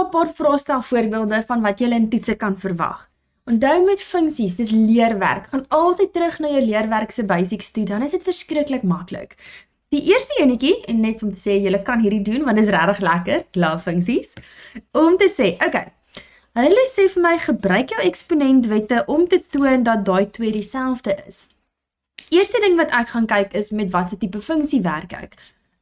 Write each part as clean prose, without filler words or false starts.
'n paar vraestel voorbeelde van wat jy in toetse kan verwag. Onthou met funksies, dis leerwerk. Gaan altyd terug na jou leerwerk se basics toe, dan is dit verskriklik maklik. Die eerste enetjie, en net om te sê, julle kan hierdie doen, want dit is regtig lekker, love funksies, om te sê, okay, hulle sê vir my, gebruik jou eksponentwette om te toon dat daai twee dieselfde is. Eerste ding wat ek gaan kyk is met watse tipe funksie werk ek.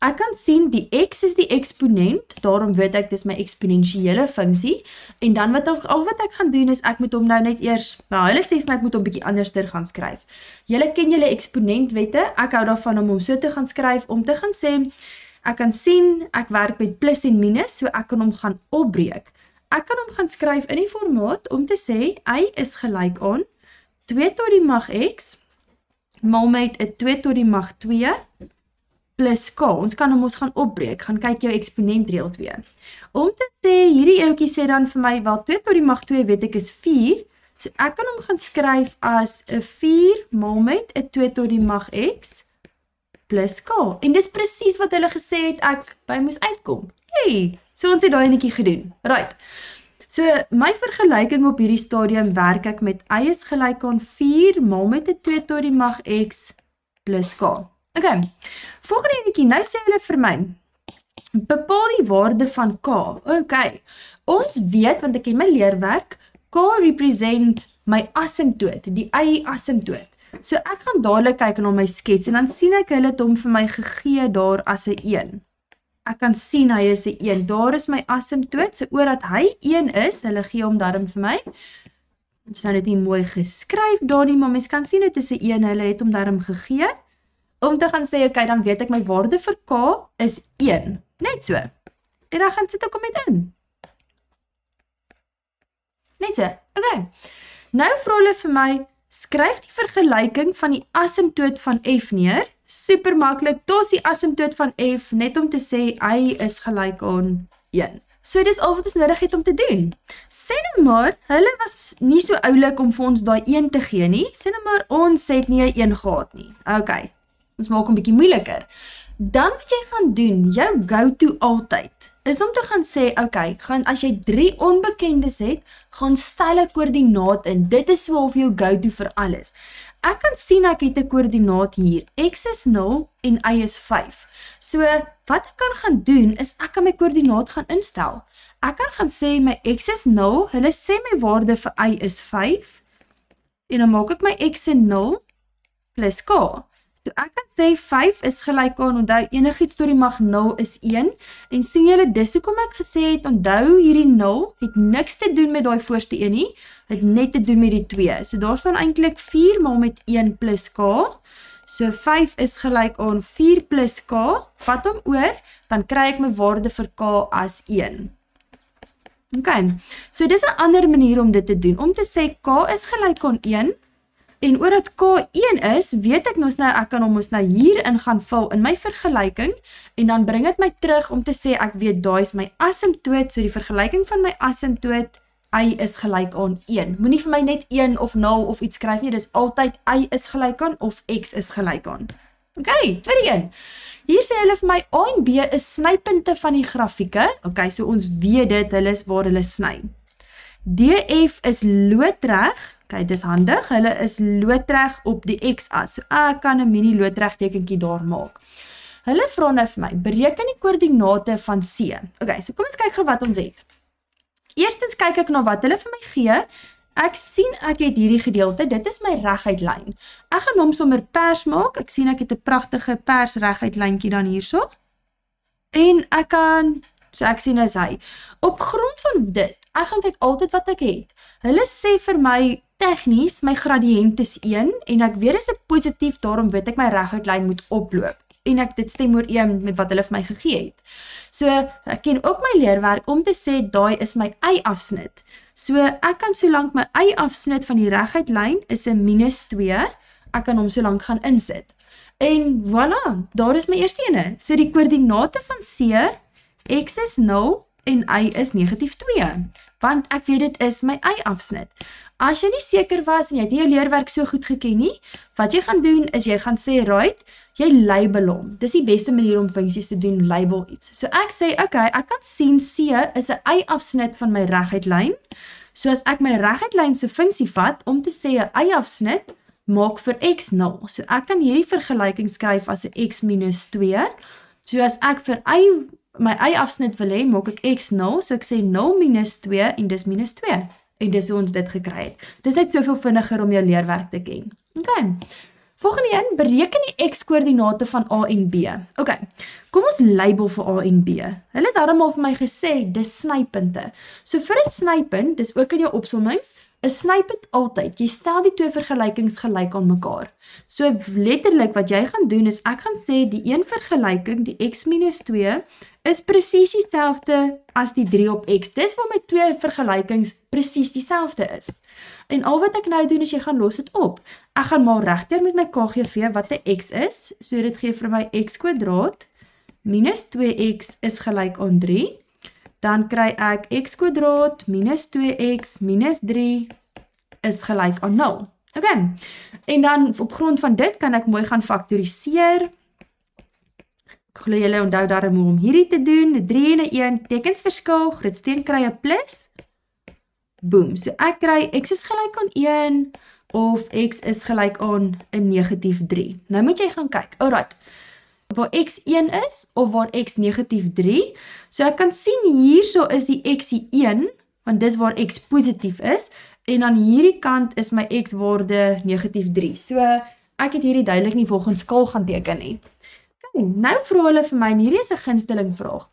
Ek kan sien die x is die eksponent, daarom weet ek dis my eksponensiële funksie, en dan al wat ek gaan doen is ek moet hom nou net eers, hulle sê vir my ek moet hom bietjie anderster gaan skryf. Julle ken julle eksponentwette, ek hou daarvan om hom so te gaan skryf, om te gaan sê, ek kan sien, ek werk met plus en minus, so ek kan hom gaan opbreek. Ek kan hom gaan skryf in die formaat om te sê, y is gelyk aan 2 tot die mag x, mal met 'n 2 tot die mag 2, plus k. Ons kan hom ons gaan opbreek, gaan kyk jou eksponentreëls weer. Om te sê, hierdie eeuwtjie sê dan vir my, wel 2 tot die mag 2 weet ek is 4, so ek kan hom gaan skryf as 'n 4 mal met 'n 2 tot die mag x, plus k. En dis presies wat hulle gesê het ek by moes uitkom. Hey, so ons het daai netjie gedoen. Right. So, my vergelyking op hierdie stadium werk ek met y is gelyk aan 4 mal met 'n 2 tot die mag x, plus k. Okay, volgende enetjie, nou sê hulle vir my, bepaal die waarde van k. Okay, ons weet, want ek ken my leerwerk, k represent my asymptoot, die y asymptoot. So ek gaan dadelik kyk na my skets, en dan sien ek hulle het hom vir my gegee daar as 'n 1. Ek kan sien hy is 'n 1, daar is my asymptoot, so oor dat hy 1 is, hulle gee hom daarom vir my. Ons nou dit nie mooi geskryf daar nie, maar mens kan sien dit is 'n 1, hulle het hom daarom gegee. Om te gaan sê, okay, dan weet ek my waarde vir k is 1. Net so. En dan gaan sit ek hom met in. Net so. Okay. Nou vra hulle vir my, skryf die vergelyking van die asymptoot van f neer. Super maklik, toets die asymptoot van f, net om te sê, y is gelyk aan 1. So dis al wat ons nodig het om te doen. Sê nou maar, hulle was nie so oulik om vir ons daai 1 te gee nie. Sê nou maar, ons het nie 'n 1 gehad nie. Okay. Ons maak hom bietjie moeiliker. Dan wat jy gaan doen, jou go-to altyd, is om te gaan sê, okay, as jy 3 onbekendes het, gaan stel 'n koördinaat in. Dit is so of jou go-to vir alles. Ek kan sien ek het 'n koördinaat hier. X is 0 en y is 5. So, wat ek kan gaan doen, is ek kan my koördinaat gaan instel. Ek kan gaan sê, my x is 0, hulle sê my waarde vir y is 5, en dan maak ek my x in 0 plus k. So ek kan sê 5 is gelyk aan, onthou enigiets tot die mag 0 is 1, en sien julle dis hoekom ek gesê het, onthou hierdie 0 het niks te doen met daai voorste 1 nie, het net te doen met die 2. So daar staan eintlik 4 maal met 1 plus k, so 5 is gelyk aan 4 plus k, vat hom oor, dan kry ek my waarde vir k as 1. Okay, so dis 'n ander manier om dit te doen, om te sê k is gelyk aan 1, en oordat k 1 is, weet ek nou, ek kan hom nou hierin gaan vul in my vergelyking, en dan bring dit my terug om te sê, ek weet, daai is my asymptoot, so die vergelyking van my asymptoot, y is gelyk aan 1. Moenie vir my net 1 of 0 of iets skryf nie, dis altyd y is gelyk aan of x is gelyk aan. Okay, tweede een. Hier sê hulle vir my, A en B is snypunte van die grafieke. Okay, so ons weet dit, hulle is waar hulle sny. DF is loodreg, okay, dis handig, hulle is loodreg op die x-as, so ek kan 'n mini loodregtekentjie daar maak. Hulle vra nou vir my, bereken die koördinate van C. Okay, so kom ons kyk gou wat ons het. Eerstens kyk ek na wat hulle vir my gee. Ek sien ek het hierdie gedeelte, dit is my reguitlyn. Ek gaan hom sommer pers maak, ek sien ek het 'n pragtige pers reguitlyntjie dan hierso. En ek kan, so ek sien is hy. Op grond van dit, ek gaan kyk altyd wat ek het. Hulle sê vir my, tegnies, my gradiënt is 1, en ek weet is 'n positief, daarom weet ek my reguitlyn moet oploop. En dit stem ooreen met wat hulle vir my gegee het. So, ek ken ook my leerwerk om te sê, daai is my y-afsnit. So, ek kan solank my y-afsnit van die reguitlyn is 'n -2, ek kan hom solank gaan insit. En voilà, daar is my eerste ene. So, die koördinate van C, x is 0 en y is -2. want ek weet dit is my y-afsnit. As jy nie seker was en jy het nie jou leerwerk so goed geken nie, wat jy gaan doen is jy gaan sê, right, jy label hom. Dis die beste manier om funksies te doen, label iets. So ek sê, okay, ek kan sien C is 'n y-afsnit van my reguitlyn. So as ek my reguitlyn se funksie vat om te sê 'n y-afsnit maak vir x 0. So ek kan hierdie vergelyking skryf as 'n x minus 2. So as ek vir my y-afsnit wil hê, maak ek x 0. So ek sê 0 minus 2 en dis minus 2. En dis hoe ons dit gekry het. Dis net soveel vinniger om jou leerwerk te ken. Okay. Volgende een, bereken die x-koördinate van A en B. Okay, kom ons label vir A en B. Hulle het daarom al vir my gesê, dis snypunte. So vir 'n snypunt, dis ook in jou opsommings, 'n snypunt altyd, jy stel die twee vergelykings gelyk aan mekaar. So letterlik wat jy gaan doen is, ek gaan sê die een vergelyking, die x minus 2, is presies dieselfde as die 3 op x. Dis waar my twee vergelykings presies dieselfde is. En al wat ek nou doen is, jy gaan los dit op. Ek gaan maal regdeur met my KGV wat 'n x is, so dit gee vir my x kwadraat minus 2x is gelyk aan 3. Dan kry ek x kwadraat minus 2x minus 3 is gelyk aan 0. Okay. En dan op grond van dit kan ek mooi gaan faktoriseer. Ek glo julle onthou daarom hoe om hierdie te doen. 3 en 'n 1 tekens verskil, grootsteen kry 'n plus. Boom. So ek kry x is gelyk aan 1 of x is gelyk aan 'n negatief 3. Nou moet jy gaan kyk. Alright. Waar x 1 is of waar x negatief 3. So ek kan sien hierso is die x die 1, want dis waar x positief is, en aan hierdie kant is my x-waarde negatief 3. So ek het hierdie duidelik nie volgens skaal gaan teken nie. Okay, nou vra hulle vir my, en hierdie is 'n gunsteling vraag.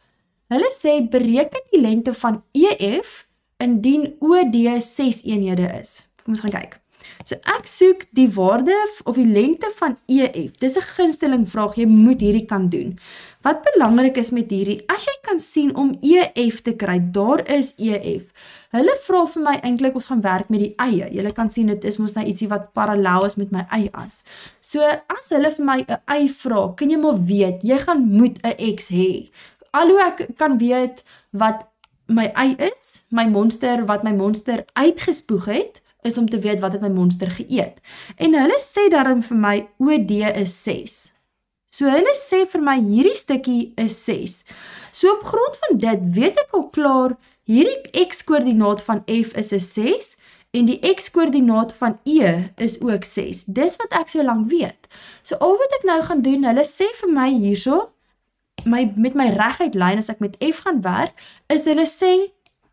Hulle sê bereken die lengte van EF indien OD 6 eenhede is. Kom ons gaan kyk. So ek soek die waarde of die lengte van EF. Dis 'n gunsteling vraag, jy moet hierdie kan doen. Wat belangrik is met hierdie, as jy kan sien om EF te kry, daar is EF. Hulle vra vir my eintlik ons gaan werk met die eie. Julle kan sien dit is mos nou ietsie wat parallel is met my y-as. So as hulle vir my 'n y vra, kan jy maar weet, jy gaan moet 'n x hê. Al hoe ek kan weet wat my y is, wat my monster uitgespoeg het, is om te weet wat het my monster geëet. En hulle sê daarom vir my, OD is 6. So hulle sê vir my, hierdie stukkie is 6. So op grond van dit, weet ek al klaar, hierdie x-koördinaat van f is 'n 6, en die x-koördinaat van e is ook 6. Dis wat ek so lank weet. So al wat ek nou gaan doen, hulle sê vir my hierso, met my reguit lyn, as ek met f gaan werk, is hulle sê,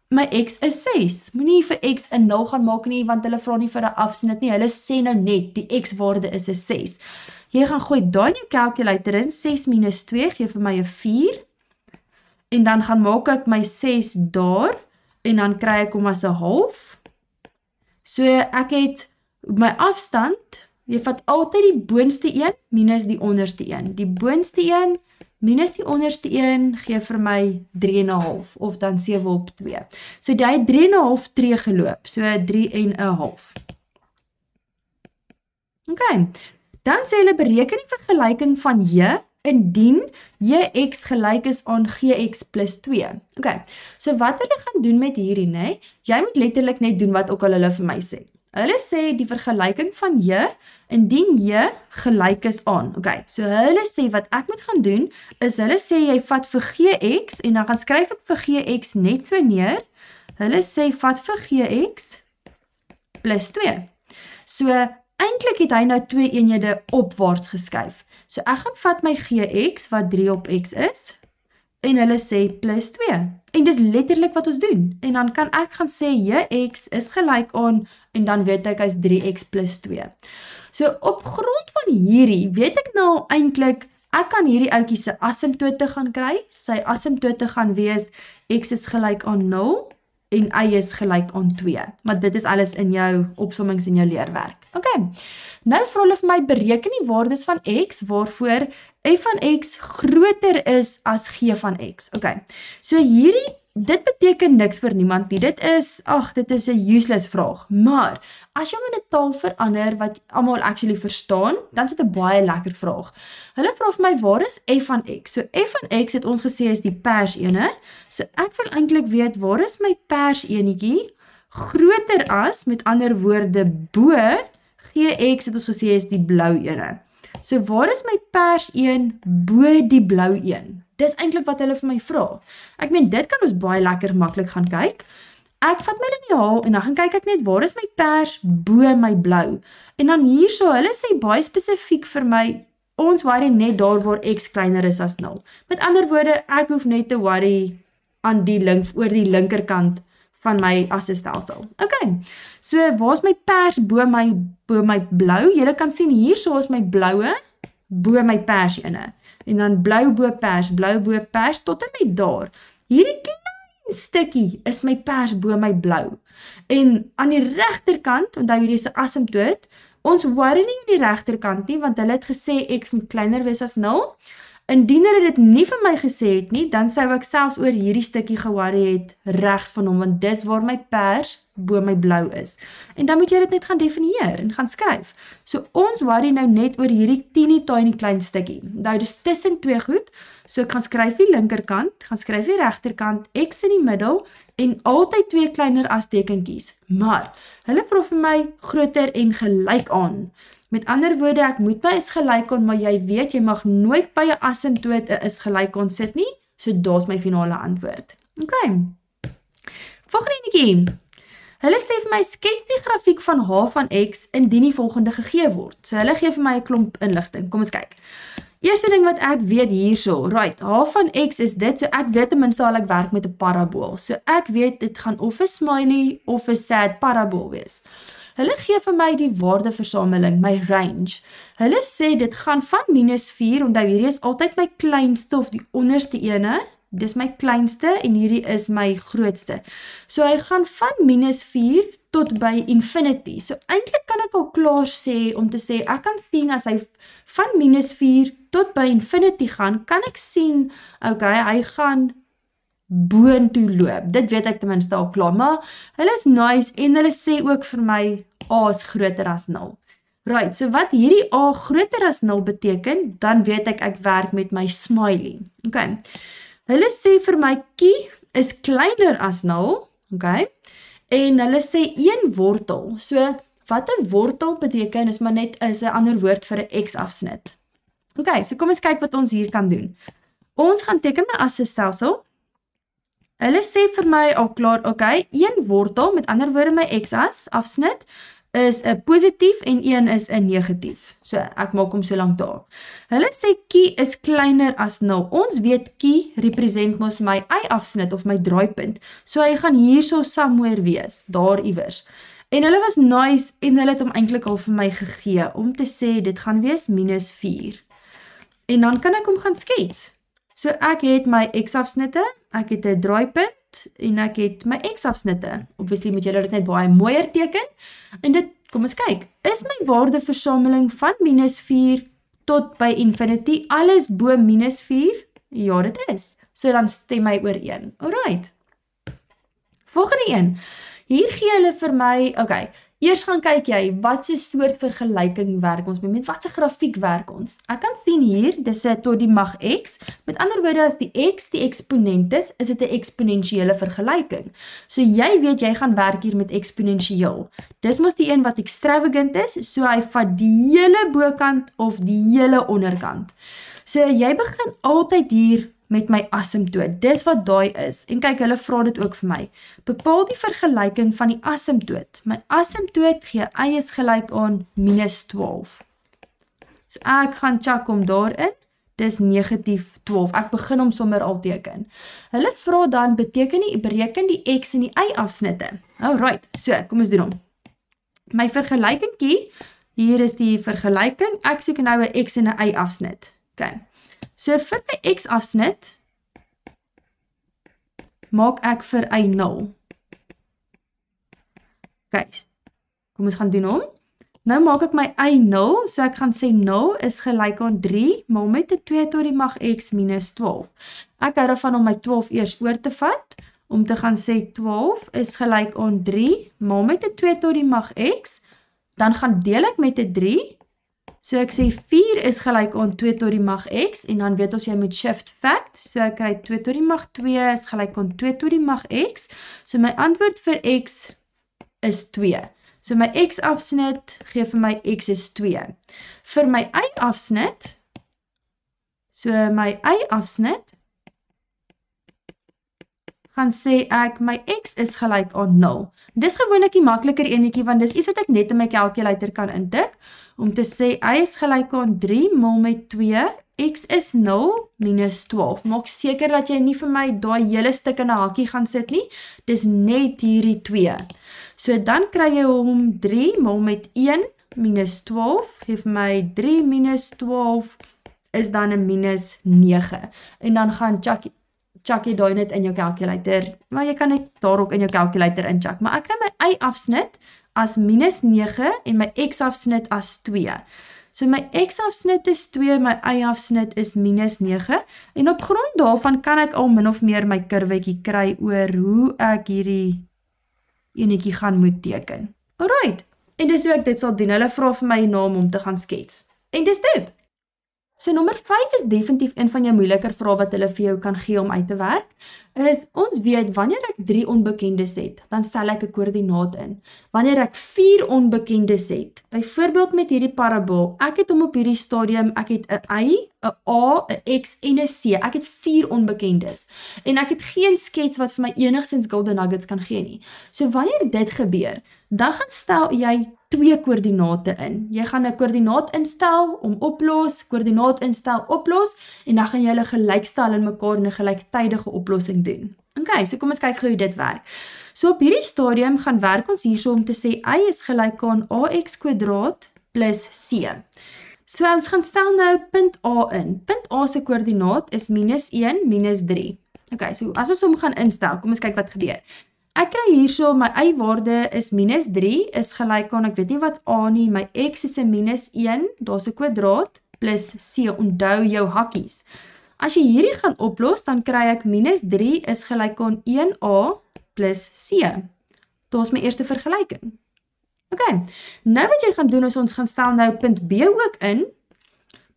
my x is 6. Moenie vir x 'n 0 gaan maak nie, want hulle vra nie vir 'n afsnit nie. Hulle sê nou net, die x-waarde is 'n 6. Jy gaan gooi daai in jou calculator in, 6 minus 2 gee vir my 'n 4. En dan gaan maak ek my 6 daar, en dan kry ek hom as 'n half. So ek het my afstand, jy vat altyd die boonste een, minus die onderste een. Die boonste een, minus die onderste een, gee vir my 3,5, of dan 7 op 2. So die het 3,5 tree geloop, so 3,5. Okay, dan sê hulle bereken die vergelyking van J, indien Jx gelyk is aan Gx plus 2. Okay, so wat hulle gaan doen met hierdie, nee, jy moet letterlik net doen wat ook al hulle vir my sê. Hulle sê die vergelyking van J, indien J gelyk is aan. Okay, so hulle sê wat ek moet gaan doen, is hulle sê jy vat vir Gx, en dan gaan skryf ek vir Gx net so neer. Hulle sê vat vir Gx plus 2. So eintlik het hy nou 2 eenhede opwaarts geskuif. So ek gaan vat my Gx, wat 3 op x is, en hulle sê plus 2. En dis letterlik wat ons doen. En dan kan ek gaan sê, Jx is gelyk aan, en dan weet ek, hy is 3x plus 2. So op grond van hierdie, weet ek nou eintlik, ek kan hierdie ouetjie se asymptote gaan kry. Sy asymptote gaan wees, x is gelyk aan 0, en y is gelyk aan 2. Maar dit is alles in jou opsommings en jou leerwerk. Okay, nou vra hulle vir my bereken die waardes van x, waarvoor f van x groter is as g van x. Okay, so hierdie dit beteken niks vir niemand nie. Dit is 'n useless vraag. Maar, as jy in 'n taal verander wat almal actually verstaan, dan is dit 'n baie lekker vraag. Hulle vra vir my, waar is f van x? So, f van x het ons gesê is die pers ene. So, ek wil eintlik weet, waar is my pers enetjie groter as, met ander woorde, bo, gx het ons gesê is die blou ene. So, waar is my pers 1 bo die blou 1? Dis eintlik wat hulle vir my vra. Ek meen, dit kan ons baie lekker maklik gaan kyk. Ek vat my lineaal en dan gaan kyk ek net, waar is my pers bo my blou? En dan hierso, hulle sê baie spesifiek vir my, ons worry net daar waar x kleiner is as 0. Met ander woorde, ek hoef net te worry aan oor die linkerkant van my assestelsel. Okay, so waar is my pers bo my blou? Julle kan sien hierso is my bloue bo my pers ene. En dan blou bo pers tot en met daar. Hierdie klein stukkie is my pers bo my blou. En aan die regterkant, onthou hierdie is 'n asymptoot, ons worry nie aan die regterkant nie, want hulle het gesê x moet kleiner wees as 0. Indien hulle dit nie vir my gesê het nie, dan sou ek selfs oor hierdie stukkie geworry het regs van hom, want dis waar my pers bo my blou is. En dan moet jy dit net gaan definieer en gaan skryf. So ons worry nou net oor hierdie tiny klein stukkie. Nou dis tussen twee goed, so ek gaan skryf die linkerkant, gaan skryf die regterkant, x in die middel, en altyd twee kleiner astekentjies. Maar, hulle vra vir my groter en gelyk aan. Met ander woorde, ek moet by is gelyk aan, maar jy weet, jy mag nooit by 'n asymptoot 'n is gelyk aan sit nie, so daar's my finale antwoord. Okay. Volgende enetjie. Hulle sê vir my, skets die grafiek van h van x indien die volgende gegee word. So hulle gee vir my 'n klomp inligting. Kom ons kyk. Eerste ding wat ek weet hierso, right, h van x is dit, so ek weet ten minste al ek werk met 'n parabool. So ek weet, dit gaan of 'n smiley of 'n sad parabool wees. Hulle gee vir my die waardeversameling, my range. Hulle sê dit gaan van -4, onthou hierdie is altyd my kleinste of die onderste ene, dis my kleinste en hierdie is my grootste. So hy gaan van -4 tot by infinity. So eintlik kan ek al klaar sê, om te sê, ek kan sien as hy van -4 tot by infinity gaan, kan ek sien, okay, hy gaan boontoe loop. Dit weet ek ten minste al klaar, maar hulle is nice en hulle sê ook vir my, a is groter as 0. Right, so wat hierdie a groter as 0 beteken, dan weet ek werk met my smiley. Okay, hulle sê vir my kie is kleiner as 0, okay, en hulle sê 1 wortel. So, wat 'n wortel beteken is maar net is 'n ander woord vir 'n x-afsnit. Okay, so kom ons kyk wat ons hier kan doen. Ons gaan teken my assestelsel. Hulle sê vir my al klaar, okay, 1 wortel, met ander woorde my x-as afsnit, is 'n positief en 1 is 'n negatief. So, ek maak hom so lank daar. Hulle sê kie is kleiner as 0. Ons weet kie represent mos my y-afsnit of my draaipunt. So, hy gaan hierso somewhere wees, daar iewers. En hulle was nice en hulle het hom eintlik al vir my gegee, om te sê dit gaan wees -4. En dan kan ek hom gaan skets. So, ek het my x-afsnitte, ek het 'n draaipunt, en ek het my x-afsnitte. Obviously moet julle dit net baie mooier teken. En dit, kom ons kyk, is my waardeversameling van -4 tot by infinity, alles bo -4? Ja, dit is. So dan stem my ooreen. Alright. Volgende een. Hier gee hulle vir my, okay, eers gaan kyk jy, wat se soort vergelyking werk ons met wat se grafiek werk ons? Ek kan sien hier, dis tot die mag x, met ander woorde as die x die eksponent is dit 'n eksponensiële vergelyking. So jy weet jy gaan werk hier met eksponensieel. Dis mos die een wat extravagant is, so hy vat die hele bokant of die hele onderkant. So jy begin altyd hier met my asymptoot, dis wat daai is, en kyk, hulle vra dit ook vir my, bepaal die vergelyking van die asymptoot, my asymptoot gee y is gelyk aan -12, so ek gaan check hom daarin, dis -12, ek begin hom sommer al teken, hulle vra dan, bereken die x en die y afsnitte, alright, so, kom ons doen hom, my vergelykingkie, hier is die vergelyking, ek soek nou 'n x en 'n y afsnit, okay. So vir my x-afsnit, maak ek vir y 0. Okay, kom ons gaan doen hom. Nou maak ek my y 0, so ek gaan sê 0 is gelyk aan 3, maal met 'n 2 tot die mag x minus 12. Ek hou daarvan om my 12 eers oor te vat, om te gaan sê 12 is gelyk aan 3, maal met 'n 2 tot die mag x, dan gaan deel ek met 'n 3, so ek sê 4 is gelyk aan 2 tot die mag x, en dan weet ons jy moet shift fact, so ek kry 2 tot die mag 2 is gelyk aan 2 tot die mag x, so my antwoord vir x is 2. So my x-afsnit gee vir my x is 2. Vir my y-afsnit, so my y-afsnit, gaan sê ek, my x is gelyk aan 0. Dis gewoonlik die makliker enetjie, want dis iets wat ek net in my calculator kan intik, om te sê, y is gelyk aan 3 maal met 2, x is 0 minus 12. Maak seker dat jy nie vir my daai hele stuk in 'n hakkie gaan sit nie, dis net hierdie 2. So dan kry jy hom 3 maal met 1 minus 12, geef my 3 minus 12, is dan 'n minus 9. En dan gaan check jy daai net in jou calculator, maar jy kan net daar ook in jou calculator incheck, maar ek kry my y-afsnit as minus 9 en my x-afsnit as 2. So my x-afsnit is 2, my y-afsnit is minus 9, en op grond daarvan kan ek al min of meer my kurwetjie kry oor hoe ek hierdie enetjie gaan moet teken. Alright, en dis hoe ek dit sal doen. Hulle vra vir my naam om te gaan skets. En dis dit. So nommer 5 is definitief een van jou moeiliker vrae wat hulle vir jou kan gee om uit te werk. Is ons weet wanneer ek 3 onbekendes het, dan stel ek 'n koördinaat in. Wanneer ek 4 onbekendes het, byvoorbeeld met hierdie parabool, ek het hom op hierdie stadium, ek het 'n y, 'n a, 'n x en 'n c. Ek het 4 onbekendes. En ek het geen skets wat vir my enigstens golden nuggets kan gee nie. So wanneer dit gebeur, dan gaan stel jy 2 koördinate in. Jy gaan 'n koördinaat instel om oplos, koördinaat instel oplos, en dan gaan jy hulle gelykstel in mekaar in 'n gelyktydige oplossing doen. Okay, so kom ons kyk hoe dit werk. So op hierdie stadium gaan werk ons hierso om te sê y is gelyk aan ax² plus c. So ons gaan stel nou punt A in. Punt A se koördinaat is minus 1, minus 3. Okay, so as ons hom gaan instel, kom ons kyk wat gebeur. Ek kry hierso, my y-waarde is minus 3, is gelyk aan, ek weet nie wat A nie, my x is 'n minus 1, daar's 'n kwadraat, plus c, onthou jou hakkies. As jy hierdie gaan oplos, dan kry ek minus 3 is gelyk aan 1a plus c. Daar's my eerste vergelyking. Okay, nou wat jy gaan doen is ons gaan stel nou punt B ook in.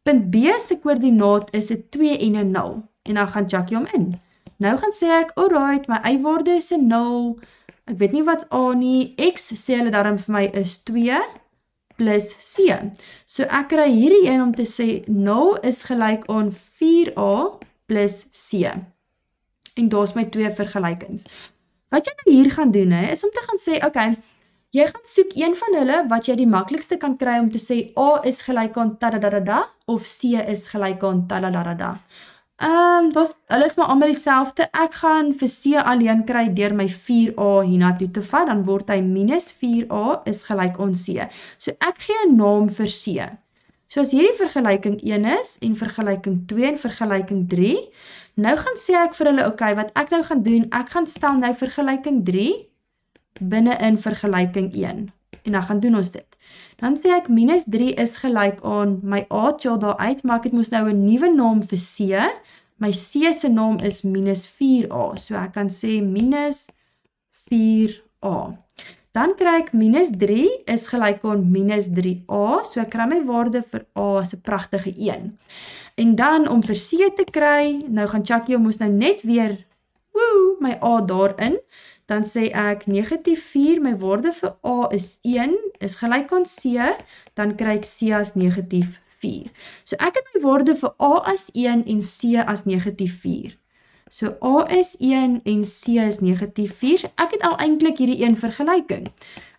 Punt B se koördinaat is 'n 2 en 'n 0, en dan gaan check jy hom in. Nou gaan sê ek, alright, my y-waarde is 'n 0, ek weet nie wat A nie, x sê hulle daarom vir my is 2 plus c. So ek kry hierdie een om te sê 0 is gelyk aan 4a plus c. En daar's my 2 vergelykings. Wat jy nou hier gaan doen is om te gaan sê, okay, jy gaan soek een van hulle wat jy die maklikste kan kry om te sê A is gelyk aan tadadadada of C is gelyk aan tadadadada. Hulle is maar almal dieselfde. Ek gaan vir C alleen kry deur my 4a hiernatoe te vat, dan word hy minus 4a is gelyk aan C. So ek gee 'n naam vir C. So as hierdie vergelyking 1 is, en vergelyking 2 en vergelyking 3, nou gaan sê ek vir hulle, okay, wat ek nou gaan doen, ek gaan stel nou vergelyking 3 binne in vergelyking 1. En dan gaan doen ons dit. Dan sê ek minus 3 is gelyk aan my A chill daar uit, maar ek het mos nou 'n nuwe naam vir C. My C se naam is minus 4a. So ek kan sê minus 4a. Dan kry ek minus 3 is gelyk aan minus 3a. So ek kry my waarde vir A as 'n pragtige 1. En dan om vir C te kry, nou gaan check jy mos nou net weer my A daarin. Dan sê ek negatief 4, my waarde vir A is 1, is gelyk aan C, dan kry ek C as negatief 4. So ek het my waarde vir A as 1 en C as negatief 4. So A is 1 en C is negatief 4, so ek het al eintlik hierdie een vergelyking.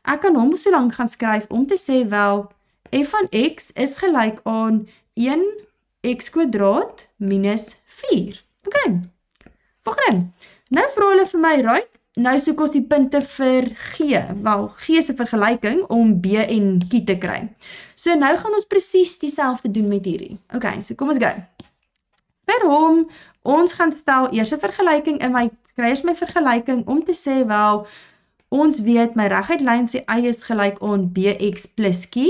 Ek kan hom so lank gaan skryf om te sê, wel, f van x is gelyk aan 1x² minus 4. Okay, volgende. Nou vra hulle vir my, right, nou soek ons die punte vir G, wel, G se vergelyking om B en Q te kry. So nou gaan ons presies dieselfde doen met hierdie. Okay, so kom ons go. Vir hom, ons gaan stel eers 'n vergelyking in kry eers my vergelyking om te sê, wel, ons weet my reguit lyn sê y is gelyk aan bx plus q.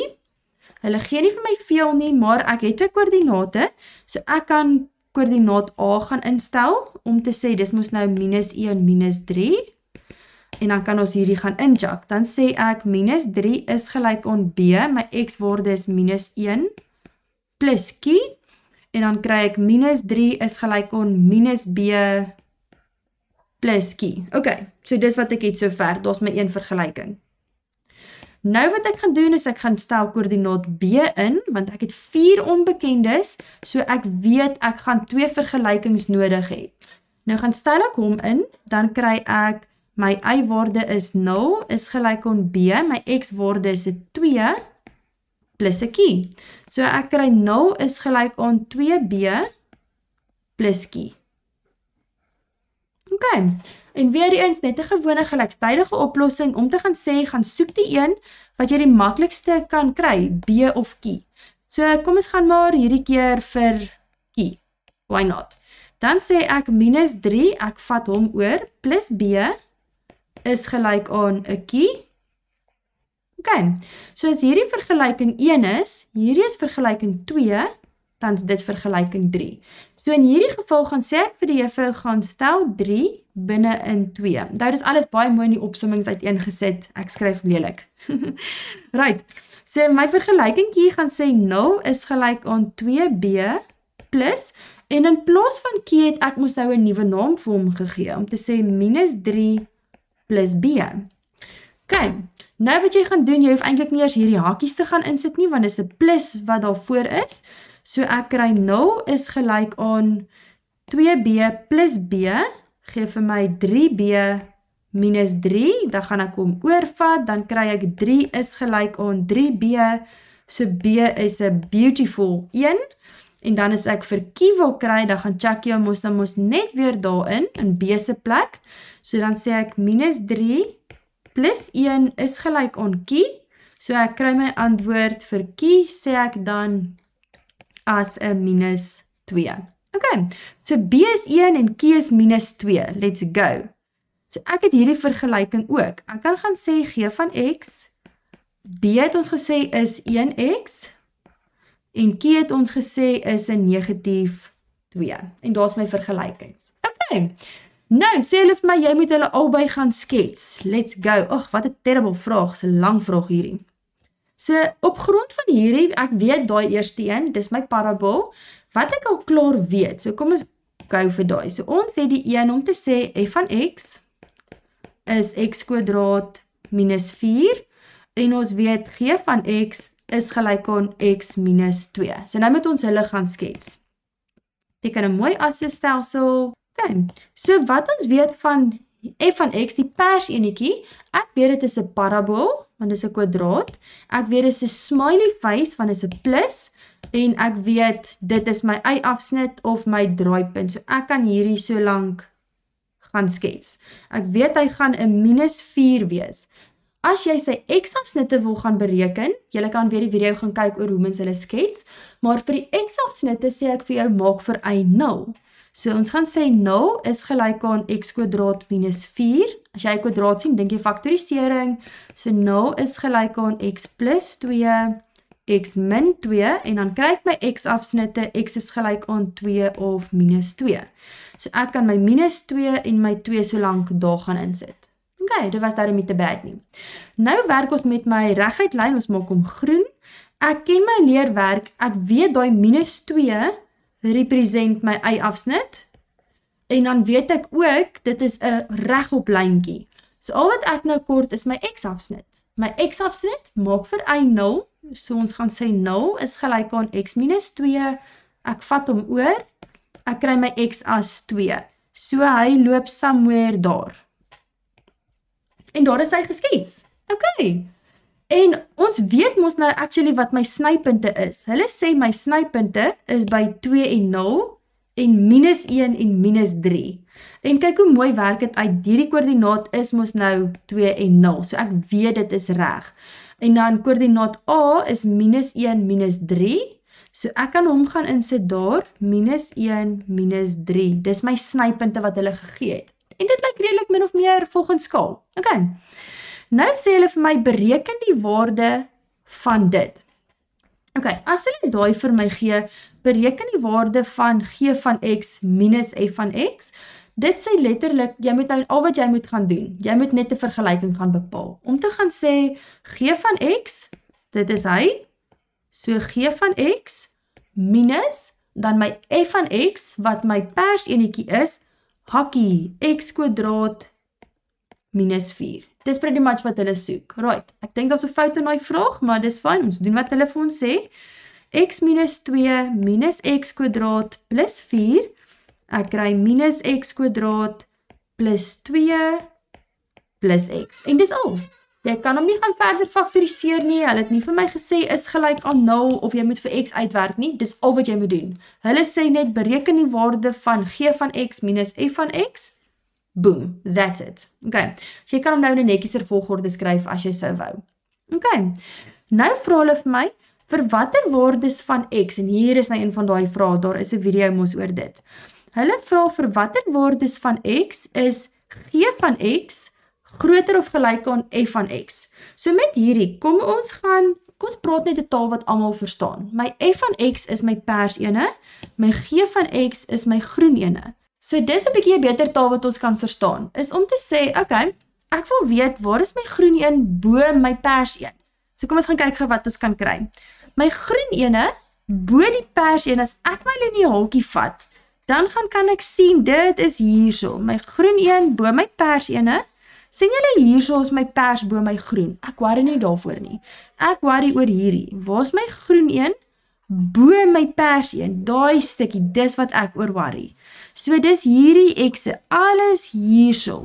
Hulle gee nie vir my veel nie, maar ek het 2 koördinate, so ek kan koördinaat A gaan instel, om te sê, dis moes nou -1, -3, en dan kan ons hierdie gaan injak. Dan sê ek, -3 is gelyk aan B, my x-waarde is -1, plus Q, en dan kry ek -3 is gelyk aan -B, plus Q. Ok, so dis wat ek het so ver, daar's my een vergelyking. Nou wat ek gaan doen is ek gaan stel koördinaat B in, want ek het 4 onbekendes, so ek weet ek gaan 2 vergelykings nodig hê. Nou gaan stel ek hom in, dan kry ek my y-waarde is 0, is gelyk aan B, my x-waarde is 2, plus 'n Q. So ek kry 0 is gelyk aan 2B, plus Q. Ok, en weer eens net 'n gewone gelyktydige oplossing om te gaan sê, gaan soek die een wat jy die maklikste kan kry, B of Q. So kom ons gaan maar hierdie keer vir Q, why not? Dan sê ek -3, ek vat hom oor, plus B is gelyk aan 'n Q. Ok, so as hierdie vergelyking 1 is, hierdie is vergelyking 2, dan is dit vergelyking 3. So in hierdie geval gaan sê ek vir die juffrou gaan stel 3 binne in 2. Daar is alles baie mooi in die opsommings uiteengesit. Ek skryf lelik. Right. So my vergelykingkie gaan sê 0 is gelyk aan 2B plus, en in plaas van Q het ek moes nou 'n nuwe naam vir hom gegee om te sê -3 plus B. Ok, nou wat jy gaan doen, jy hoef eintlik nie eers hierdie hakies te gaan insit nie, want dit is 'n plus wat daar voor is. So ek kry 0 is gelyk aan 2B plus B, gee vir my 3B minus 3, dan gaan ek hom oorvat, dan kry ek 3 is gelyk aan 3B, so B is 'n beautiful 1, en dan as ek vir Q wil kry, dan gaan check jy mos net weer daarin, in B se plek, so dan sê ek -3 plus 1 is gelyk aan Q, so ek kry my antwoord vir Q, sê ek dan as 'n -2. Ok, so B is 1 en Q is -2, let's go. So ek het hierdie vergelyking ook, ek kan gaan sê G van X, B het ons gesê is 1X, en Q het ons gesê is 'n -2, en daar's my vergelykings. Ok, nou sê hulle vir my, jy moet hulle albei gaan skets, let's go. Ag, wat 'n terrible vraag, is 'n lang vraag hierdie. So op grond van hierdie, ek weet daai eerste een, dis my parabool, wat ek al klaar weet, so kom ons gou vir daai. So ons het die een om te sê f van x is x² minus 4, en ons weet g van x is gelyk aan x minus 2. So nou moet ons hulle gaan skets. Teken 'n mooi asstelsel. Okay. So wat ons weet van f van x, die pers enetjie, ek weet dit is 'n parabool, want dit is 'n kwadraat. Ek weet dit is 'n smiley face, want dit is 'n plus, en ek weet dit is my y-afsnit of my draaipunt. So ek kan hierdie so lank gaan skets. Ek weet hy gaan 'n -4 wees. As jy sy x-afsnitte wil gaan bereken, jy kan weer die video gaan kyk oor hoe mens hulle skets, maar vir die x-afsnitte sê ek vir jou maak vir y 0. So ons gaan sê 0 is gelyk aan x² minus 4. As jy 'n kwadraat sien, dink jy faktorisering. So 0 is gelyk aan x plus 2, x min 2, en dan kry ek my x-afsnitte, x is gelyk aan 2 of minus 2. So ek kan my minus 2 en my 2 so lank daar gaan insit. Ok, dit was daarom nie te bad nie. Nou werk ons met my reguit lyn, ons maak hom groen. Ek ken my leerwerk, ek weet daai minus 2 represent my y-afsnit, en dan weet ek ook, dit is 'n regop lyntjie. So al wat ek nou kort is my x-afsnit. My x-afsnit maak vir y 0, so ons gaan sê 0 is gelyk aan x minus 2, ek vat hom oor, ek kry my x as 2. So hy loop somewhere daar. En daar is hy geskets. Ok. En ons weet mos nou actually wat my snypunte is. Hulle sê my snypunte is by 2 en 0, en minus 1 en minus 3. En kyk hoe mooi werk dit uit. Hierdie koördinaat is mos nou 2 en 0. So ek weet dit is reg. En dan koördinaat A is minus 1, minus 3. So ek kan hom gaan insit daar, minus 1, minus 3. Dis my snypunte wat hulle gegee het. En dit lyk redelik min of meer volgens skaal. Ok. Nou sê hulle vir my, bereken die waarde van dit. Okay, as hulle daai vir my gee, bereken die waarde van g van x minus f van x. Dit sê letterlik, jy moet nou al wat jy moet gaan doen. Jy moet net 'n vergelyking gaan bepaal. Om te gaan sê g van x, dit is hy. So g van x minus dan my f van x wat my persenetjie is, hakkie x kwadraat minus 4. Dis pretty much wat hulle soek. Right, ek dink daar's 'n fout in daai vraag, maar dis fyn, ons doen wat hulle vir ons sê. X minus 2 minus x kwadraat plus 4. Ek kry minus x kwadraat plus 2 plus x. En dis al. Jy kan hom nie gaan verder faktoriseer nie. Hulle het nie vir my gesê is gelyk aan 0 of jy moet vir x uitwerk nie. Dis al wat jy moet doen. Hulle sê net bereken die waarde van g van x minus f van x. Boom, that's it. Okay, so jy kan hom nou in 'n netjieser volgorde skryf as jy sou wou. Okay, nou vra hulle vir my, vir watter waardes van x, en hier is nou een van daai vrae, daar is 'n video mos oor dit. Hulle vra vir watter waardes van x is g van x groter of gelyk aan f van x. So met hierdie, kom ons praat net 'n taal wat almal verstaan. My f van x is my pers ene, my g van x is my groen ene. So dis 'n bietjie 'n beter taal wat ons kan verstaan, is om te sê, okay, ek wil weet, waar is my groen een bo my pers een? So kom ons gaan kyk gou wat ons kan kry. My groen ene, bo die pers een, as ek my liniaaltjie vat, dan kan ek sien, dit is hierso, my groen een bo my pers ene. Sien julle hierso is my pers bo my groen, ek worry nie daarvoor nie. Ek worry oor hierdie, waar is my groen een bo my pers een? Daai stukkie, dis wat ek oor worry. So dis hierdie x'e, alles hierso.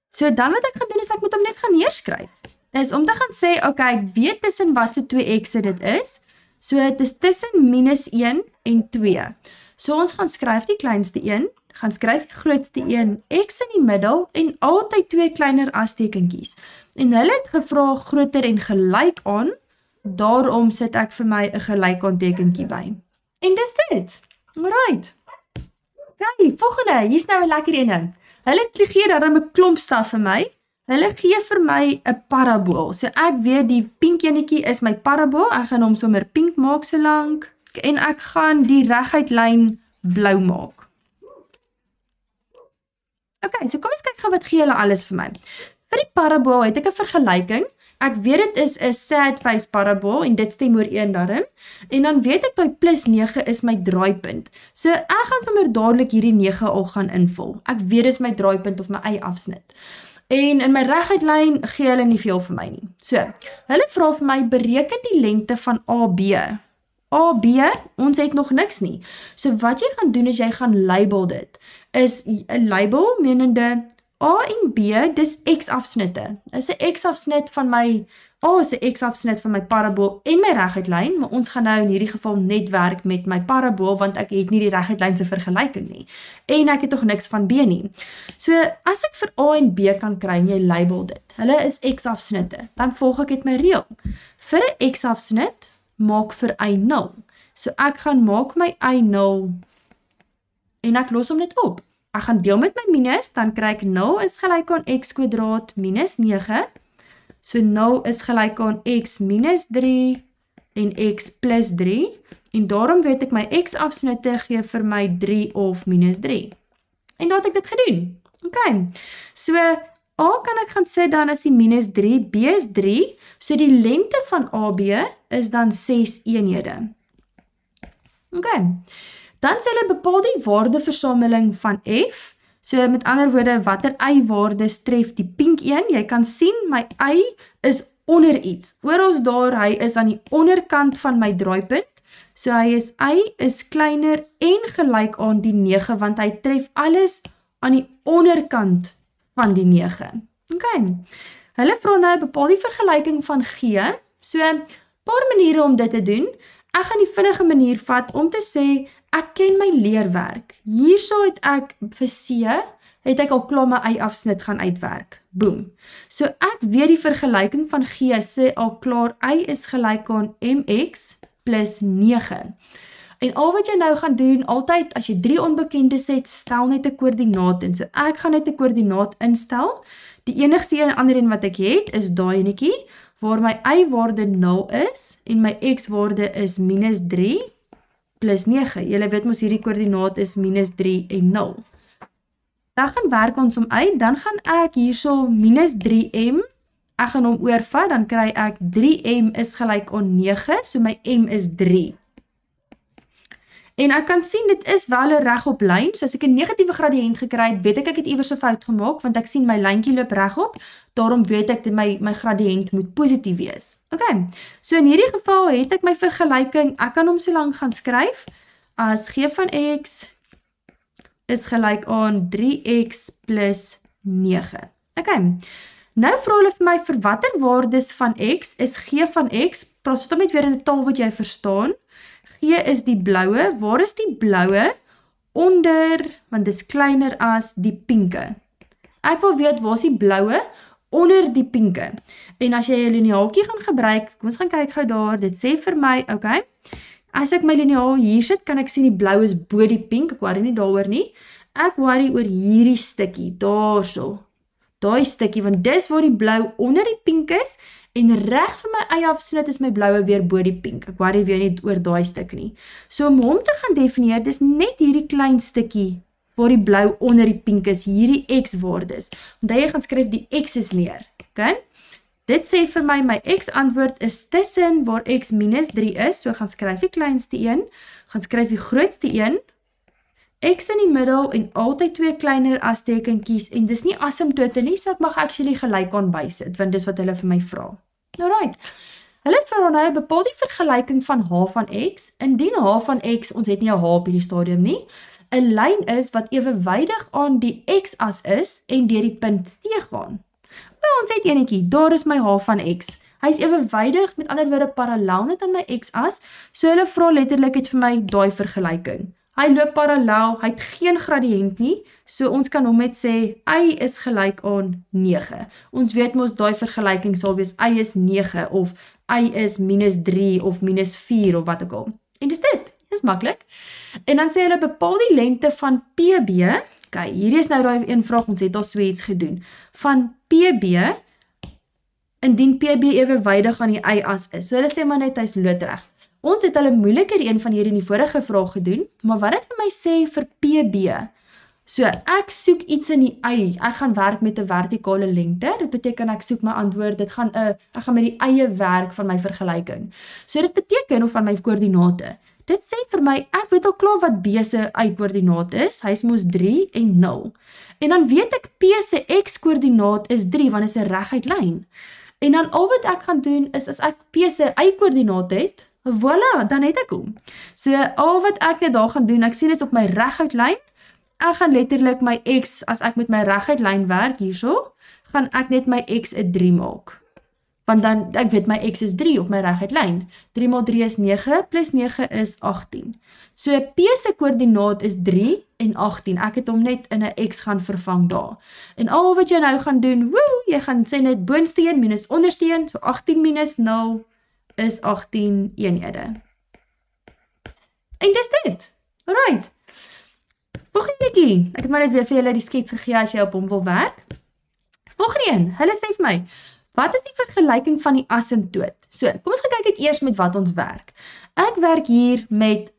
So dan wat ek gaan doen is ek moet hom net gaan neerskryf. Is om te gaan sê, okay, ek weet tussen wat se 2 x'e dit is. So dit is tussen minus 1 en 2. So ons gaan skryf die kleinste een, gaan skryf die grootste een, x in die middel en altyd 2 kleiner astekentjies. En hulle het gevra groter en gelyk aan, daarom sit ek vir my 'n gelyk aan tekentjie by. En dis dit. Alright. Okay, volgende, hier's nou 'n lekker ene. Hulle gee daarom 'n klomp staf vir my. Hulle gee vir my 'n parabool. So ek weet die pink enetjie is my parabool. Ek gaan hom sommer pink maak so lank en ek gaan die reguit lyn blou maak. Okay, so kom ons kyk gou wat gee hulle alles vir my. Vir die parabool het ek 'n vergelyking. Ek weet dit is 'n sad face parabool en dit stem ooreen daarin. En dan weet ek by plus 9 is my draaipunt. So ek gaan sommer dadelik hierdie 9 al gaan invul. Ek weet dis my draaipunt of my y-afsnit. En in my reguitlyn gee hulle nie veel vir my nie. So, hulle vra vir my bereken die lengte van AB. AB, ons het nog niks nie. So wat jy gaan doen is jy gaan label dit. Is 'n label menende A en B, dis x-afsnitte. Is 'n x-afsnit van my A is 'n x-afsnit van my parabool en my reguitlyn, maar ons gaan nou in hierdie geval net werk met my parabool want ek het nie die reguitlyn se vergelyking nie. En ek het tog niks van B nie. So as ek vir A en B kan kry en jy label dit. Hulle is x-afsnitte. Dan volg ek dit my reël. Vir 'n x-afsnit maak vir y0. So ek gaan maak my y0 en ek los hom net op. Ek gaan deel met my minus, dan kry ek 0 is gelyk aan x kwadraat minus 9. So 0 is gelyk aan x minus 3 en x plus 3. En daarom weet ek my x-afsnitte gee vir my 3 of minus 3. En daar het ek dit gedoen. Okay, so A kan ek gaan sit dan as die minus 3, B is 3. So die lengte van AB is dan 6 eenhede. Okay. Dan sê hulle bepaal die waardeversameling van F. So met ander woorde, watter y-waardes tref die pink een? Jy kan sien my y is onder iets. Oral daar, hy is aan die onderkant van my draaipunt. So y is kleiner en gelyk aan die 9, want hy tref alles aan die onderkant van die 9. Okay. Hulle vra nou bepaal die vergelyking van G. So, paar maniere om dit te doen. Ek gaan die vinnige manier vat om te sê, ek ken my leerwerk. Hierso het ek vir C, het ek al klaar my y-afsnit gaan uitwerk. Boom. So ek weet die vergelyking van G sê al klaar y is gelyk aan mx plus 9. En al wat jy nou gaan doen, altyd as jy 3 onbekendes het, stel net 'n koördinaat in. So ek gaan net 'n koördinaat instel. Die enigste ander een wat ek het, is daai enetjie. waar my y-waarde 0 is, en my x-waarde is minus 3, plus 9. Julle weet mos hierdie koördinaat is minus 3 en 0. Dan gaan werk ons om uit, dan gaan ek hierso minus 3m, ek gaan hom oorvat, dan kry ek 3m is gelyk aan 9, so my m is 3. En ek kan sien, dit is wel 'n regop lyn, so as ek 'n negatiewe gradiënt gekry het, weet ek het iewers 'n fout gemaak, want ek sien my lyntjie loop regop, daarom weet ek dat my gradiënt moet positief wees. Okay, so in hierdie geval het ek my vergelyking, ek kan hom so lank gaan skryf, as g van x is gelyk aan 3x plus 9. Okay, nou vra hulle vir my vir watter waardes van x is g van x, praat so net weer in 'n taal wat jy verstaan. G is die bloue, waar is die bloue? Onder, want dit is kleiner as die pinke. Ek wil weet, waar is die bloue? Onder die pinke. En as jy 'n liniaaltjie gaan gebruik, kom ons gaan kyk gou daar, dit sê vir my, okay, as ek my liniaal hier sit, kan ek sien die blou is bo die pink, ek worry nie daaroor nie. Ek worry oor hierdie stukkie, daarso. Daai stukkie, want dis waar die blou onder die pink is, en regs van my eie afsnit is my bloue weer bo die pink. Ek worry weer nie oor daai stuk nie. So om hom te gaan definieer, dis net hierdie klein stukkie waar die blou onder die pink is, hierdie x-waardes. Want jy gaan skryf die x's neer. Okay? Dit sê vir my x-antwoord is tussen waar x minus 3 is, so gaan skryf die kleinste een, gaan skryf die grootste een, x in die middel en altyd twee kleiner as tekenkies, en dis nie asymptote nie, so ek mag actually gelyk aan bysit, want dis wat hulle vir my vra. Alright, hulle vra nou, bepaal die vergelyking van h van x, indien h van x, ons het nie 'n h op hierdie stadium nie, 'n lyn is wat ewewydig aan die x-as is, en deur die punt C gaan. Nou, ons het enetjie, daar is my h van x, hy is ewewydig, met ander woorde parallel net aan my x-as, so hulle vra letterlik het vir my daai vergelyking. Hy loop parallel, hy het geen gradiënt nie, so ons kan hom net sê, y is gelyk aan 9. Ons weet mos daai vergelyking sal wees, y is 9, of y is minus 3, of minus 4, of wat ook al. En dis dit, dis maklik. En dan sê hulle, bepaal die lengte van PB, kyk, hier is nou daai een vraag, ons het al so iets gedoen, van PB, indien PB ewewydig aan die y-as is. So hulle sê maar net, hy is loodreg. Ons het hulle moeiliker een van hierdie in die vorige vraag gedoen, maar wat het vir my sê vir PB? So, ek soek iets in die y, ek gaan werk met 'n vertikale lengte, dit beteken ek soek my antwoord, ek gaan met die eie werk van my vergelyking. So, dit beteken, of van my koördinate, dit sê vir my, ek weet al klaar wat B se y-koördinaat is, hy is mos 3 en 0. En dan weet ek P se x-koördinaat is 3, want dit is 'n reguit lyn. En dan al wat ek gaan doen, is as ek P se y-koördinaat het, voilà, dan het ek hom. So, al wat ek net daar gaan doen, ek sien is op my reguit lyn, ek gaan letterlik my x, as ek met my reguit lyn werk hierso, gaan ek net my x 'n 3 maak. Want dan, ek weet my x is 3 op my reguit lyn. 3 maal 3 is 9, plus 9 is 18. So, P se koördinaat is 3 en 18. Ek het hom net in 'n x gaan vervang daar. En al wat jy nou gaan doen, jy gaan sê net boonste een minus onderste een, so 18 minus 0, is 18 eenhede. En dis dit. Alright. Volgende netjie. Ek het maar net weer vir julle die skets gegee as jy op hom wil werk. Volgende een. Hulle sê vir my, wat is die vergelyking van die asymptoot? So, kom ons gaan kyk het eers met wat ons werk. Ek werk hier met,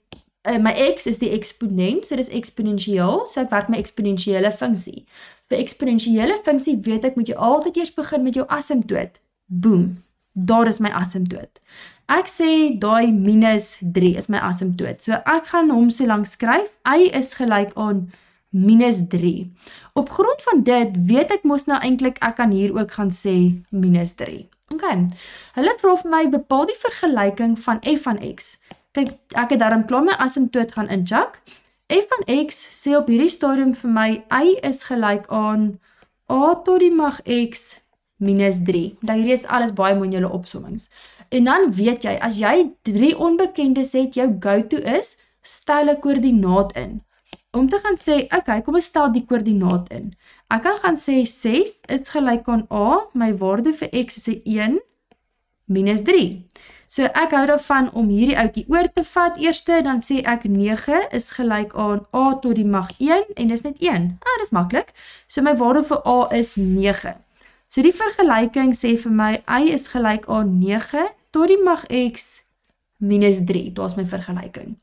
my x is die eksponent, so dis eksponensieel, so ek werk my eksponensiële funksie. Vir eksponensiële funksie weet ek, moet jy altyd eers begin met jou asymptoot. Boom. Daar is my asymptoot. Ek sê, daai minus 3 is my asymptoot. So ek gaan hom so lank skryf, y is gelyk aan minus 3. Op grond van dit, weet ek mos nou eintlik, ek kan hier ook gaan sê minus 3. Okay. Hulle vra vir my, bepaal die vergelyking van f van x. Kyk, ek het daarom klaar my asymptoot gaan incheck. F van x sê op hierdie stadium vir my, y is gelyk aan a tot die mag x minus 3. Nou hierdie is alles baie mooi in julle opsommings. En dan weet jy, as jy 3 onbekendes het, jou go-to is, stel 'n koördinaat in. Om te gaan sê, okay, kom ons stel die koördinaat in. Ek kan gaan sê, 6 is gelyk aan a, my waarde vir x is 1, minus 3. So ek hou daarvan om hierdie ouetjie oor te vat eerste, dan sê ek 9 is gelyk aan a tot die mag 1, en dis net 1. Dis maklik. So my waarde vir a is 9. So die vergelyking sê vir my, y is gelyk aan 9 tot die mag x minus 3. Daar is my vergelyking.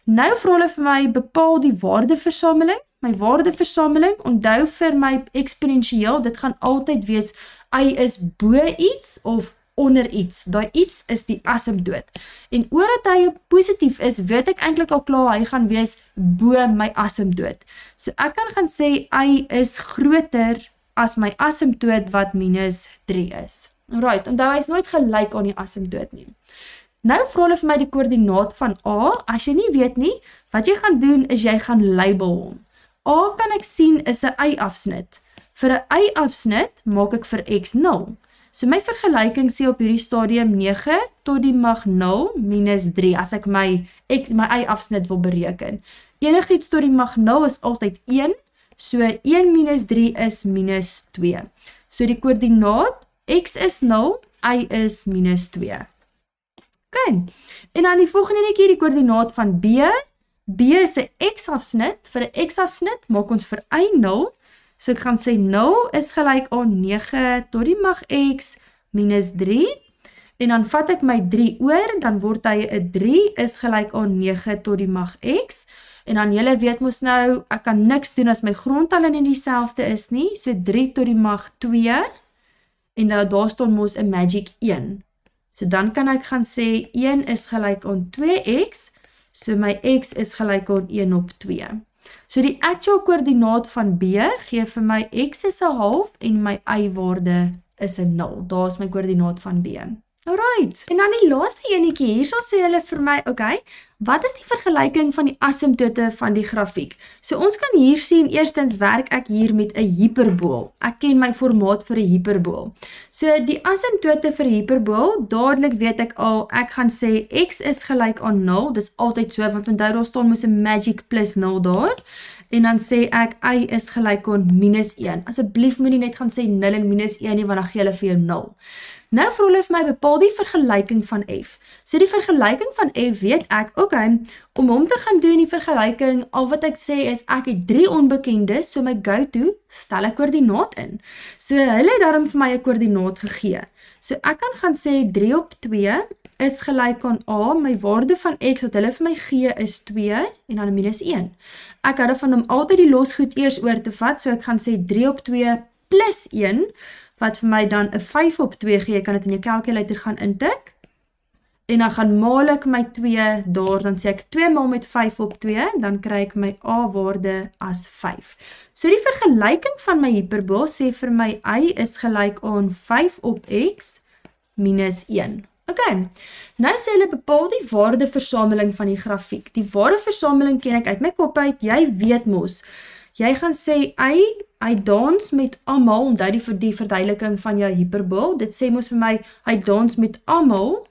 Nou vra hulle vir my, bepaal die waardeversameling. My waardeversameling, onthou vir my eksponensieel, dit gaan altyd wees, y is bo iets of onder iets. Daai iets is die asymptoot. En omdat hy positief is, weet ek eintlik al klaar, hy gaan wees bo my asymptoot. So ek kan gaan sê, y is groter as my asymptoot wat minus 3 is. Alright, onthou hy is nooit gelyk aan die asymptoot nie. Nou vra hulle vir my die koördinaat van A. As jy nie weet nie, wat jy gaan doen is jy gaan label hom. A kan ek sien is 'n y-afsnit. Vir 'n y-afsnit maak ek vir x 0. So my vergelyking sê op hierdie stadium 9 tot die mag 0 minus 3 as ek my y-afsnit wil bereken. Enigiets tot die mag 0 is altyd 1. So 1 minus 3 is minus 2. So die koördinaat x is 0, y is minus 2. Okay. En dan die volgende netjie die koördinaat van B. B is 'n x-afsnit. Vir 'n x-afsnit maak ons vir y 0. So ek gaan sê 0 is gelyk aan 9 tot die mag x minus 3. En dan vat ek my 3 oor, dan word hy 'n 3 is gelyk aan 9 tot die mag x. En dan julle weet mos nou, ek kan niks doen as my grondtalle nie dieselfde is nie. So 3 tot die mag 2. En nou daar staan mos 'n magic 1. So dan kan ek gaan sê 1 is gelyk aan 2x, so my x is gelyk aan 1 op 2. So die actual koördinaat van B gee vir my x is 'n half en my y-waarde is 'n 0. Daar is my koördinaat van B. Alright, en dan die laaste enetjie, hierso sê hulle vir my, okay, wat is die vergelyking van die asymptote van die grafiek? So ons kan hier sien, eerstens werk ek hier met 'n hiperbool. Ek ken my formaat vir 'n hiperbool. So die asymptote vir 'n hiperbool, dadelik weet ek al, ek gaan sê x is gelyk aan 0, dis altyd so, want onthou daar staan mos 'n magic plus 0 daar. En dan sê ek, y is gelyk aan minus 1. Asseblief moenie net gaan sê 0 en minus 1 nie, want dan gee hulle vir jou 0. Nou vra hulle vir my bepaal die vergelyking van f. So die vergelyking van f weet ek, okay, om hom te gaan doen die vergelyking, al wat ek sê is, ek het 3 onbekendes, so my go-to, stel 'n koördinaat in. So hulle het daarom vir my 'n koördinaat gegee. So ek kan gaan sê 3 op 2 is gelyk aan a, my waarde van x wat hulle vir my gee is 2 en dan minus 1. Ek hou daarvan om altyd die losgoed eers oor te vat, so ek gaan sê 3 op 2 plus 1, wat vir my dan 'n 5 op 2 gee, ek kan dit in jou calculator gaan intik, en dan gaan maal ek my 2 daar, dan sê ek 2 maal met 5 op 2, dan kry ek my a-waarde as 5. So die vergelyking van my hiperbool sê vir my y is gelyk aan 5 op x minus 1. Okay, nou sê hulle bepaal die waardeversameling van die grafiek. Die waardeversameling ken ek uit my kop uit, jy weet mos. Jy gaan sê hy dans met almal, onthou die verduideliking van jou hiperbool. Dit sê mos vir my, hy dans met almal.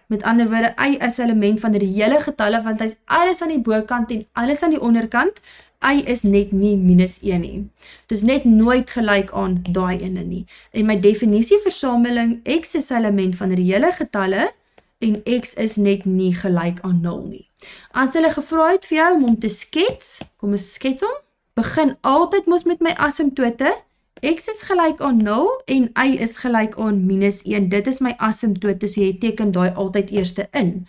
Met ander woorde, y is element van reële getalle, want hy is alles aan die bokant en alles aan die onderkant. Y is net nie minus 1 nie. Dis net nooit gelyk aan daai ene nie. En my definisieversameling, x is element van reële getalle en x is net nie gelyk aan 0 nie. As hulle gevra het vir jou om hom te skets, kom ons skets hom, begin altyd mos met my asymptote, x is gelyk aan 0 en y is gelyk aan minus 1. Dit is my asymptote, so jy teken daai altyd eerste in.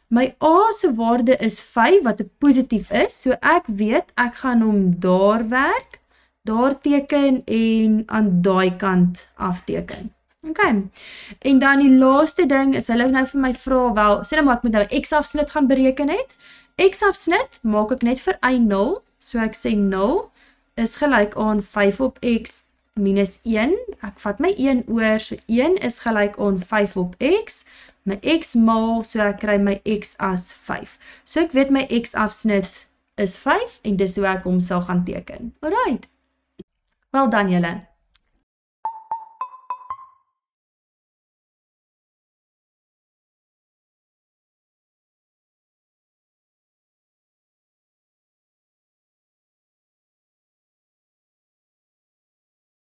My a se waarde is 5, wat 'n positief is, so ek weet, ek gaan hom daar werk, daar teken en aan daai kant afteken. Okay, en dan die laaste ding is, hulle nou vir my vra, wel, sê nou maar ek moet nou x-afsnit gaan bereken het. X-afsnit maak ek net vir y 0, so ek sê 0 is gelyk aan 5 op x minus 1, ek vat my 1 oor, so 1 is gelyk aan 5 op x, my x maal, so ek kry my x as 5. So ek weet my x-afsnit is 5, en dis hoe ek hom sal gaan teken. Alright, well done julle.